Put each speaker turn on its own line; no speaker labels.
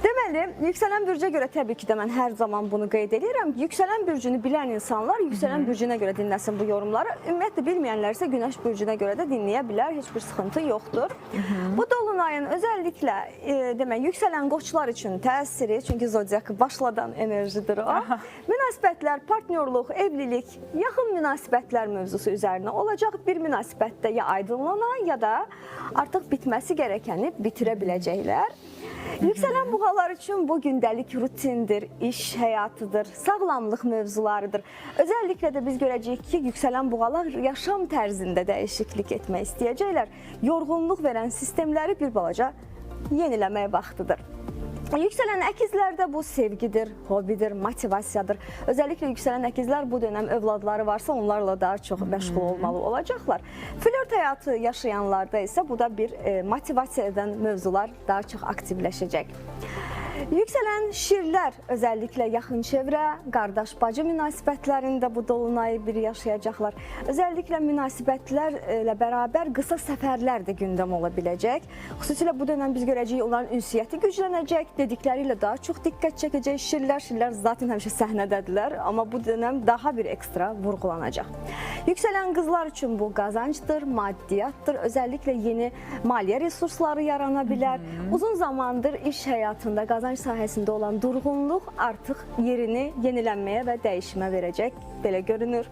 Deməli, yüksələn bürcə görə təbii ki də mən hər zaman bunu qeyd edirəm. Yüksələn bürcünü bilən insanlar yüksələn bürcünə görə dinləsin bu yorumları. Ümumiyyətlə bilməyənlər isə günəş bürcünə görə də dinləyə bilər. Heç bir sıxıntı yoxdur. Bu dolunayın özəlliklə demək, yüksələn qoçlar üçün təsiri, çünki zodiakı başladan enerjidir o. Münasibətlər, partnyorluq, evlilik, yaxın münasibətlər mövzusu üzərinə olacaq. Bir münasibətdə ya aydınlanan, ya da artıq bitməsi gərəkəni bitirə biləcəklər. Yüksələn buğalar üçün bu gündəlik rutindir, iş həyatıdır, sağlamlıq mövzularıdır. Özəlliklə də biz görəcəyik ki, yüksələn buğalar yaşam tərzində dəyişiklik etmək istəyəcəklər. Yorğunluq verən sistemləri bir balaca yeniləmək vaxtıdır. Yüksələn əkizlərdə bu sevgidir, hobidir, motivasiyadır. Özəlliklə yüksələn əkizlər bu dönəm övladları varsa onlarla daha çox məşğul olmalı olacaqlar. Flört həyatı yaşayanlarda isə bu da bir motivasiya edən mövzular daha çox aktivləşəcək. Yüksələn şirlər özəlliklə yaxın çevrə, qardaş-bacı münasibətlərində bu dolunayı bir yaşayacaqlar. Özəlliklə münasibətlərlə bərabər qısa səfərlər də gündəm ola biləcək. Xüsusilə bu dönəm biz görəcəyik, onların ünsiyyəti güclənəcək, dedikləri ilə daha çox diqqət çəkəcək şirlər. Şirlər zaten həmişə səhnədədirlər, amma bu dönəm daha bir ekstra vurğulanacaq. Yüksələn qızlar üçün bu qazancdır, maddiyyatdır. Özəlliklə yeni maliyyə resursları yarana bilər. Uzun zamandır iş həyatında qazanc sahəsində olan durğunluq artıq yerini yenilənməyə və dəyişmə verəcək, belə görünür.